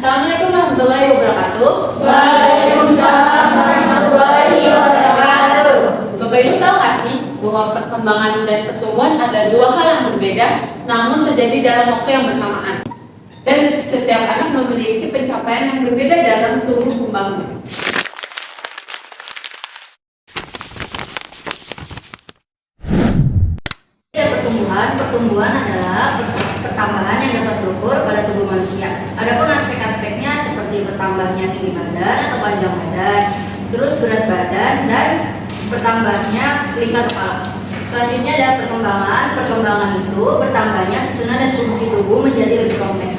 Assalamualaikum warahmatullahi wabarakatuh. Waalaikumsalam warahmatullahi wabarakatuh. Bapak Ibu tahu nggak sih bahwa perkembangan dan pertumbuhan ada dua hal yang berbeda, namun terjadi dalam waktu yang bersamaan. Dan setiap anak memiliki pencapaian yang berbeda dalam tumbuh kembangnya. Pertumbuhan adalah pertambahan yang dapat terukur pada tubuh manusia. Adapun aspek-aspeknya seperti bertambahnya tinggi badan atau panjang badan, terus berat badan, dan bertambahnya lingkar kepala. Selanjutnya ada perkembangan. Perkembangan itu bertambahnya susunan dan fungsi tubuh menjadi lebih kompleks.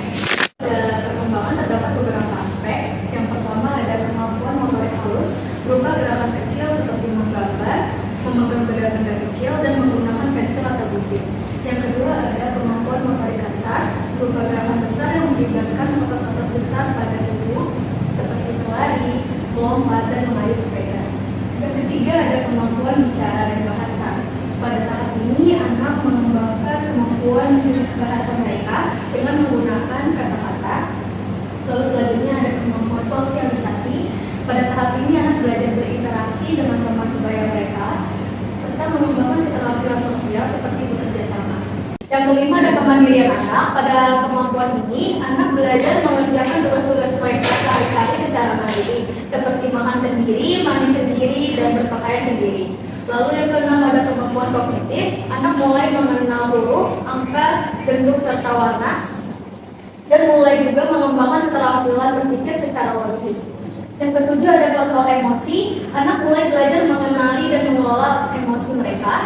Pada perkembangan terdapat beberapa aspek. Yang pertama ada kemampuan motorik halus berupa gerakan kecil seperti menggambar, memegang benda-benda kecil, dan menggunakan pensil atau gunting. Yang kedua ada kemampuan motorik kasar berupa gerakan besar yang melibatkan otot-otot besar pada tubuh seperti berlari, melompat, dan mengayuh sepeda. Yang ketiga ada kemampuan bicara dan bahasa. Pada tahap ini anak mengembangkan kemampuan bahasa mereka dengan menggunakan kata-kata. Lalu selanjutnya ada kemampuan sosialisasi. Pada tahap ini anak belajar berinteraksi dengan teman sebaya mereka serta mengembangkan keterampilan sosial seperti bekerja sama. Yang kelima ada kemandirian anak. Pada kemampuan ini anak belajar mengerjakan tugas-tugas mereka sehari-hari secara mandiri, seperti makan sendiri, mandi sendiri, dan berpakaian sendiri. Lalu yang keenam ada kemampuan kognitif. Anak mulai mengenal huruf, angka, bentuk, serta warna, dan mulai juga mengembangkan keterampilan berpikir secara logis. Yang ketujuh ada kontrol emosi. Anak mulai belajar mengenali dan mengelola emosi mereka.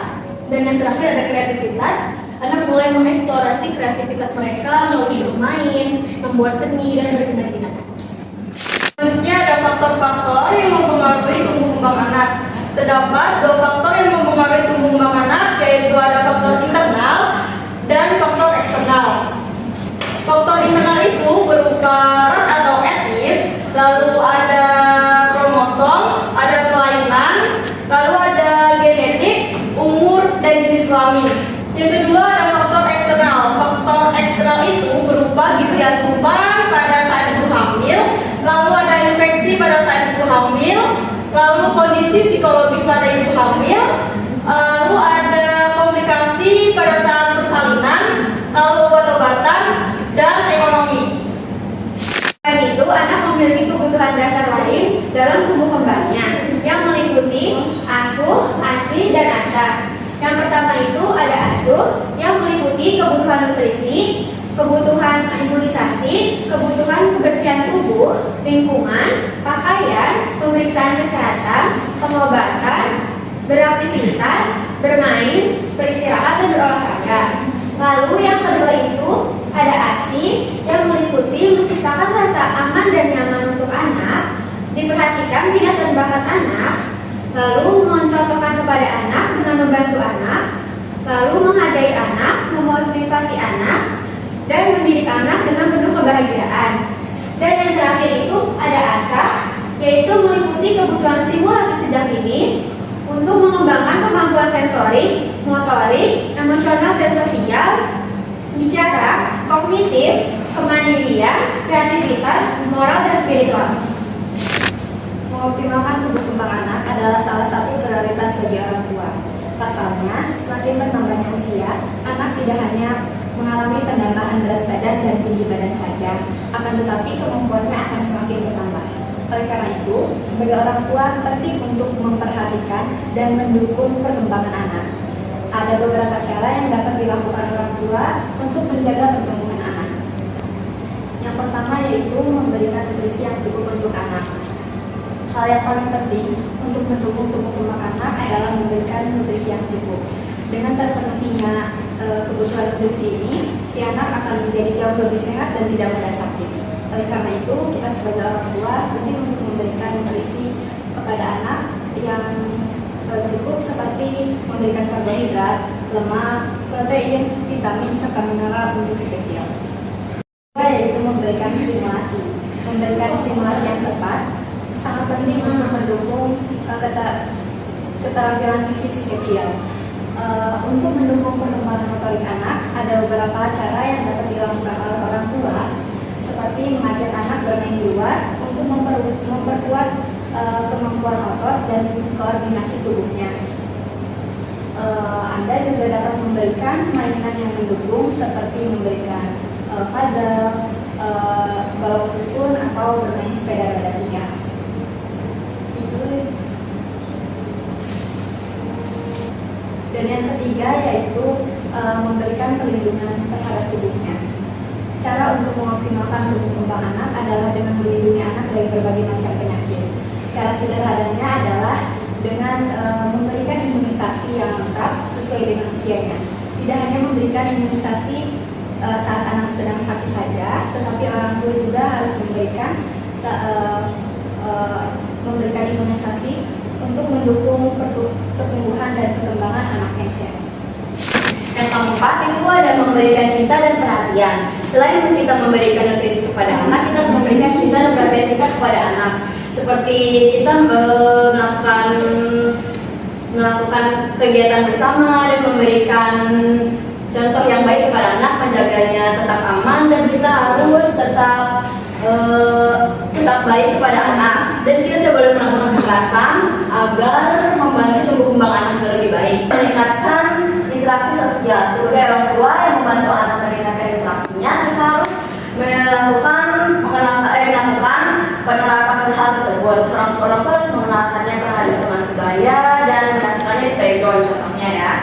Dan yang terakhir ada kreativitas. Anak mulai mengeksplorasi kreativitas mereka melalui bermain, membuat seni, dan berimajinasi. Selanjutnya ada faktor-faktor yang mempengaruhi tumbuh kembang anak. Terdapat dua faktor yang mempengaruhi tumbuh kembang anak, yaitu ada faktor internal dan faktor eksternal. Faktor internal itu berupa ras atau etnis, lalu ada kromosom, ada kelainan, lalu ada genetik, umur, dan jenis kelamin. Yang kedua ada faktor eksternal. Faktor eksternal itu berupa gizi asupan pada saat ibu hamil, lalu ada infeksi pada saat ibu hamil, lalu kondisi psikologis pada ibu hamil, lalu ada komplikasi pada saat persalinan, lalu obat-obatan, dan ekonomi. Selain itu, anak memiliki kebutuhan dasar lain dalam tumbuh kembangnya yang meliputi asuh, asi, dan asa. Yang pertama itu ada asuh yang meliputi kebutuhan nutrisi, kebutuhan imunisasi, kebutuhan kebersihan tubuh, lingkungan, pakaian, pemeriksaan kesehatan, pengobatan, beraktivitas, bermain, beristirahat, dan berolahraga. Lalu yang kedua itu ada ASI yang meliputi menciptakan rasa aman dan nyaman untuk anak, diperhatikan minat dan bakat anak, lalu mencontohkan kepada anak dengan membantu anak, lalu menghargai anak, memotivasi anak, dan mendidik anak dengan penuh kebahagiaan. Dan yang terakhir itu ada ASA, yaitu meliputi kebutuhan stimulasi sejak dini untuk mengembangkan kemampuan sensorik, motorik, emosional dan sosial, bicara, kognitif, kemandirian, kreativitas, moral, dan spiritual. Mengoptimalkan tumbuh kembang anak adalah salah satu prioritas bagi orang tua. Pasalnya, semakin bertambahnya usia, anak tidak hanya mengalami penambahan berat badan dan tinggi badan saja, akan tetapi kemampuannya akan semakin bertambah. Oleh karena itu, sebagai orang tua penting untuk memperhatikan dan mendukung perkembangan anak. Ada beberapa cara yang dapat dilakukan orang tua untuk menjaga perkembangan anak. Yang pertama yaitu memberikan nutrisi yang cukup untuk anak. Hal yang paling penting untuk mendukung tumbuh kembang anak adalah memberikan nutrisi yang cukup. Dengan terpenuhinya kebutuhan nutrisi ini, si anak akan menjadi jauh lebih sehat dan tidak mudah sakit. Oleh karena itu, kita sebagai orang tua penting untuk memberikan nutrisi kepada anak yang cukup seperti memberikan karbohidrat, lemak, protein, vitamin, serta mineral untuk si kecil. Yaitu memberikan stimulasi. Memberikan stimulasi yang tepat sangat penting untuk mendukung keterampilan fisik si kecil. Untuk mendukung perkembangan motorik anak, ada beberapa cara yang dapat dilakukan oleh orang tua, seperti mengajak anak untuk memperkuat kemampuan otot dan koordinasi tubuhnya. Anda juga dapat memberikan mainan yang mendukung seperti memberikan puzzle, balok susun, atau bermain sepeda roda 3. Dan yang ketiga yaitu memberikan perlindungan terhadap tubuhnya. Cara untuk mengoptimalkan tumbuh kembang anak adalah dengan melindungi anak dari berbagai macam penyakit. Cara sederhananya adalah dengan memberikan imunisasi yang lengkap sesuai dengan usianya. Tidak hanya memberikan imunisasi saat anak sedang sakit saja, tetapi orang tua juga harus memberikan imunisasi untuk mendukung pertumbuhan dan perkembangan anak yang sehat. Yang keempat itu ada memberikan cinta dan perhatian. Selain kita memberikan nutrisi kepada anak, kita memberikan cinta dan perhatian kita kepada anak. Seperti kita melakukan kegiatan bersama dan memberikan contoh yang baik kepada anak, menjaganya tetap aman, dan kita harus tetap baik kepada anak, dan kita tidak boleh melakukan kekerasan agar membantu tumbuh kembang anak lebih baik. Meningkatkan interaksi sosial. Sebagai orang tua yang membantu anak meningkatkan interaksinya, kita harus melakukan penerapan hal tersebut. Orang tua harus mengenalkannya terhadap teman sebaya dan mengenalkannya di playground contohnya ya.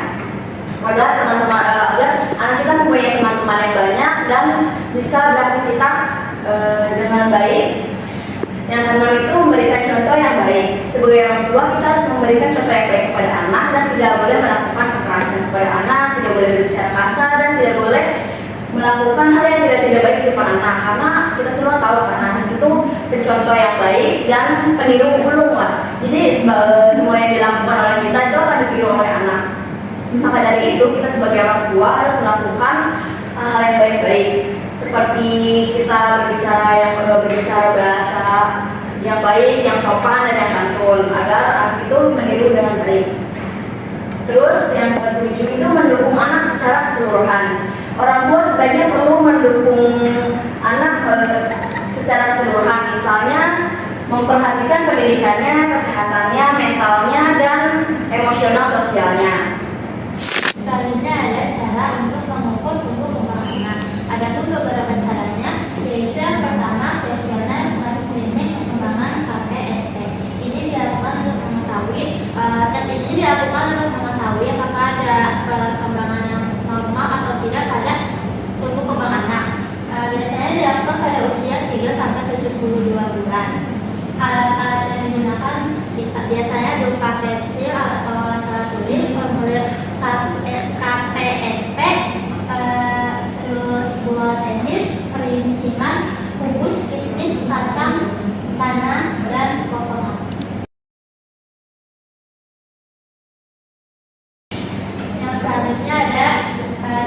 Agar anak kita mempunyai teman-teman yang banyak dan bisa beraktivitas dengan baik. Yang keenam itu memberikan contoh yang baik. Sebagai orang tua, kita harus memberikan contoh yang baik kepada anak dan tidak boleh melakukan kekerasan kepada anak, tidak boleh berbicara kasar, dan tidak boleh melakukan hal yang tidak baik di depan anak. Karena kita semua tahu kan anak itu pencontoh yang baik dan peniru ulung lah. Jadi semua yang dilakukan oleh kita itu akan ditiru oleh anak. Maka dari itu kita sebagai orang tua harus melakukan hal yang baik-baik. Seperti kita berbicara bahasa yang baik, yang sopan dan yang santun, agar anak itu meniru dengan baik. Terus yang ketujuh itu mendukung anak secara keseluruhan. Orang tua sebaiknya perlu mendukung anak secara keseluruhan, misalnya memperhatikan pendidikannya, kesehatannya, mentalnya, dan emosional sosialnya. Selanjutnya ada cara untuk mengukur tumbuh kembang anak. Adapun beberapa caranya, yaitu yang pertama kuesioner screening perkembangan KPSP. Ini dilakukan untuk mengetahui tes ini dilakukan untuk mengetahui apakah ada perkembangan yang normal atau tidak pada tumbuh kembang anak. Biasanya dilakukan pada usia 3 sampai 72 bulan. Alat-alat yang digunakan biasanya berupa pensil atau alat tulis, formulir KPSP, terus bola tenis, perincinan, kubus, kismis, kacang, tanah, dan potongan. Yang selanjutnya ada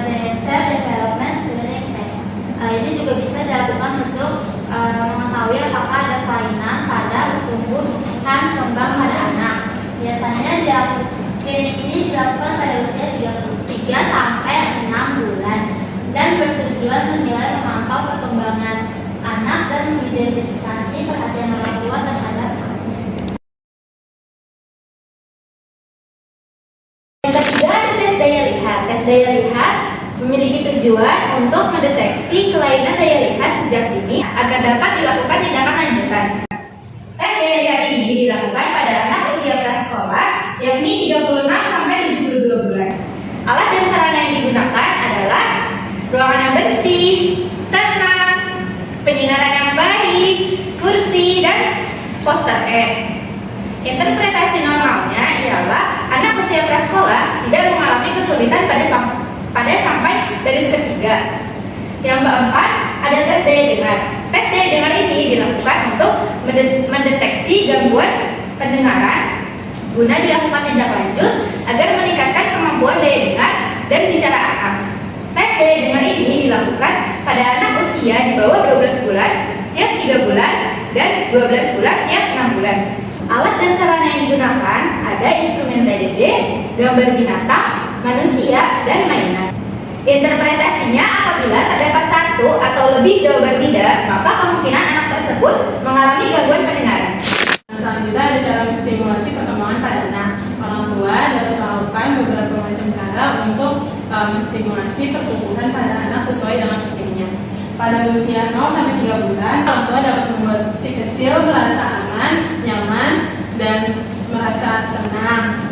DFT Development Screening Test. Ini juga bisa dilakukan untuk mengetahui apakah ada kelainan pada pertumbuhan kembang pada anak. Biasanya screening ini dilakukan pada usia 3 sampai 6 bulan dan bertujuan menilai memantau perkembangan anak dan mengidentifikasi perhatian orang tua terhadap anaknya. Yang ketiga ada tes daya lihat. Tes daya lihat memiliki tujuan untuk mendeteksi kelainan daya lihat sejak dini agar dapat dilakukan tindakan lanjutan. Tes daya lihat ini dilakukan pada anak usia prasekolah, yakni 36 sampai 72 bulan. Alat dan sarana yang digunakan adalah ruangan yang bersih, tenang, penyinaran yang baik, kursi, dan poster E. Interpretasi normalnya ialah anak usia prasekolah tidak mengalami kesulitan pada sampai baris ketiga. Yang keempat, ada tes daya dengar. Tes daya dengar ini dilakukan untuk mendeteksi gangguan pendengaran guna dilakukan tindak lanjut agar meningkatkan kemampuan daya dengar dan bicara anak. Tes daya dengar ini dilakukan pada anak usia di bawah 12 bulan tiap 3 bulan dan 12 bulan tiap 6 bulan. Alat dan sarana yang digunakan ada instrumen TDD, gambar binatang, manusia, dan mainan. Interpretasinya, apabila terdapat satu atau lebih jawaban tidak, maka kemungkinan anak tersebut mengalami gangguan Pada usia 0 sampai 3 bulan, orang tua dapat membuat si kecil merasa aman, nyaman, dan merasa senang,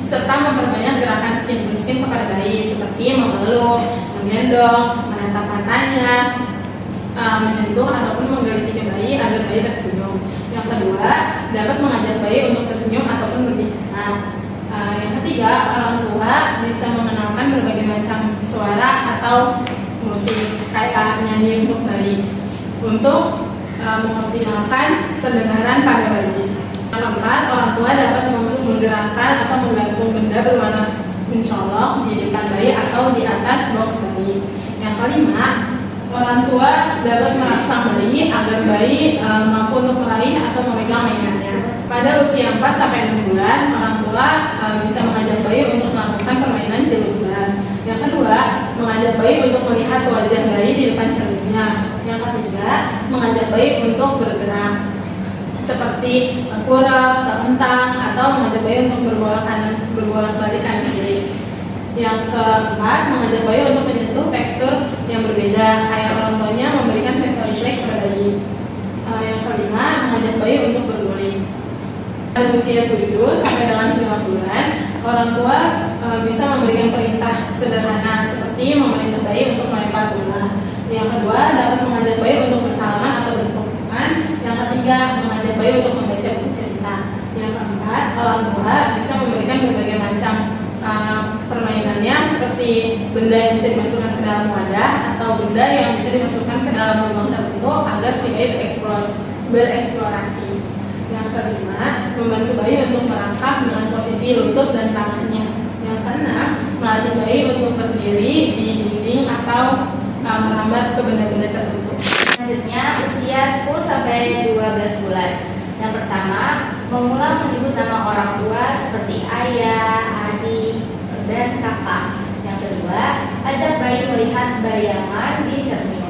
serta memperbanyak gerakan skin to skin kepada bayi seperti memeluk, menggendong, menatap matanya, menyentuh ataupun menggeliti ke bayi agar bayi tersenyum. Yang kedua, dapat mengajak bayi untuk tersenyum ataupun berbicara. Yang ketiga, orang tua bisa mengenalkan berbagai macam suara atau musik kayak nyanyi untuk bayi untuk mengoptimalkan pendengaran pada bayi. Yang keempat, orang tua dapat menggerakkan atau menggantung benda berwarna mencolok di depan bayi atau di atas box bayi. Yang kelima, orang tua dapat merangsang bayi agar bayi mampu untuk meraih atau memegang mainannya. Pada usia 4 sampai 6 bulan, orang tua bisa mengajak bayi untuk melakukan permainan celuturan. Yang kedua, mengajak bayi untuk melihat wajah bayi di depan cerminnya. Yang ketiga, mengajak bayi untuk bergerak seperti berkurang, terentang, atau mengajak bayi untuk berbolak balik kanan kiri. Yang keempat, mengajak bayi untuk menyentuh tekstur yang berbeda, kayak orang tuanya memberikan sensori play kepada bayi. Yang kelima, mengajak bayi untuk berguling. Pada usia 7 sampai dengan 9 bulan, orang tua bisa memberikan perintah sederhana seperti memerintah bayi untuk melempar bola. Yang kedua, dapat mengajak bayi untuk bersalaman atau bertepuk tangan. Yang ketiga, mengajak bayi untuk membaca buku cerita. Yang keempat, orang tua bisa memberikan berbagai macam permainannya seperti benda yang bisa dimasukkan ke dalam wadah atau benda yang bisa dimasukkan ke dalam lubang tertentu agar si bayi bereksplorasi. Yang kelima, membantu bayi untuk merangkak dengan posisi lutut dan tangannya. Yang keenam, melatih bayi untuk berdiri di dinding atau merambat ke benda-benda tertentu. Selanjutnya usia 10 sampai 12 bulan. Yang pertama, mengulang menyebut nama orang tua seperti ayah, adik, dan kakak. Yang kedua, ajak bayi melihat bayangan di cermin.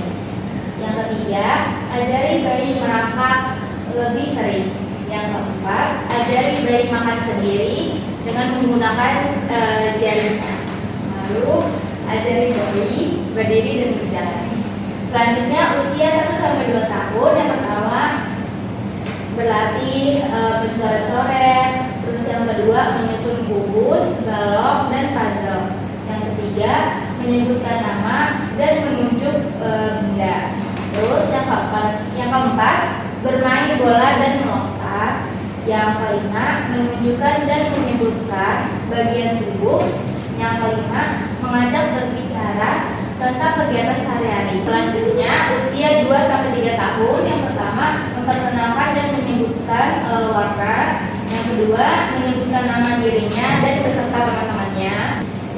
Yang ketiga, ajari bayi merangkak lebih sering. Yang keempat, ajari bayi makan sendiri dengan menggunakan jarinya. Lalu, ajari bayi berdiri dan berjalan. Selanjutnya usia 1 sampai 2 tahun. Yang pertama, berlatih mencoret-coret. Terus yang kedua, menyusun kubus, balok, dan puzzle. Yang ketiga, menyebutkan nama dan menunjuk benda. Terus yang keempat, bermain bola dan melompat. Yang kelima, menunjukkan dan menyebutkan bagian tubuh. Yang kelima, mengajak berbicara tentang kegiatan sehari-hari. Selanjutnya, usia 2 sampai 3 tahun. Yang pertama, memperkenalkan dan menyebutkan warna. Yang kedua, menyebutkan nama dirinya dan beserta teman-temannya.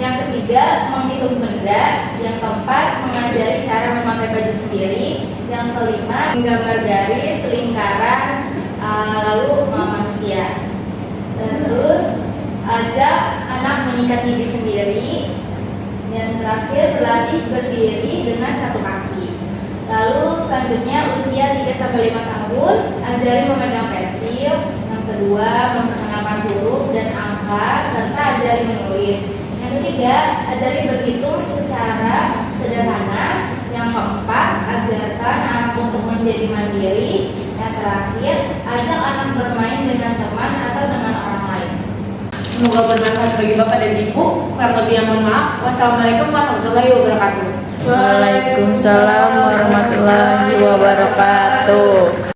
Yang ketiga, menghitung benda. Yang keempat, mengajari cara memakai baju sendiri. Yang kelima, menggambar garis, lingkaran, lalu manusia. Dan terus, ajak anak menyikat gigi sendiri. Yang terakhir, berlatih berdiri dengan satu kaki. Lalu selanjutnya usia 3 sampai 5 tahun, ajari memegang pensil. Yang kedua, memperkenalkan huruf dan angka serta ajari menulis. Yang ketiga, ajari berhitung secara sederhana. Yang keempat, ajarkan anak untuk menjadi mandiri. Yang terakhir, ajak anak bermain dengan teman atau dengan orang lain. Semoga bermanfaat bagi Bapak dan Ibu. Kurang lebih yang mohon maaf. Wassalamualaikum warahmatullahi wabarakatuh. Waalaikumsalam warahmatullahi wabarakatuh.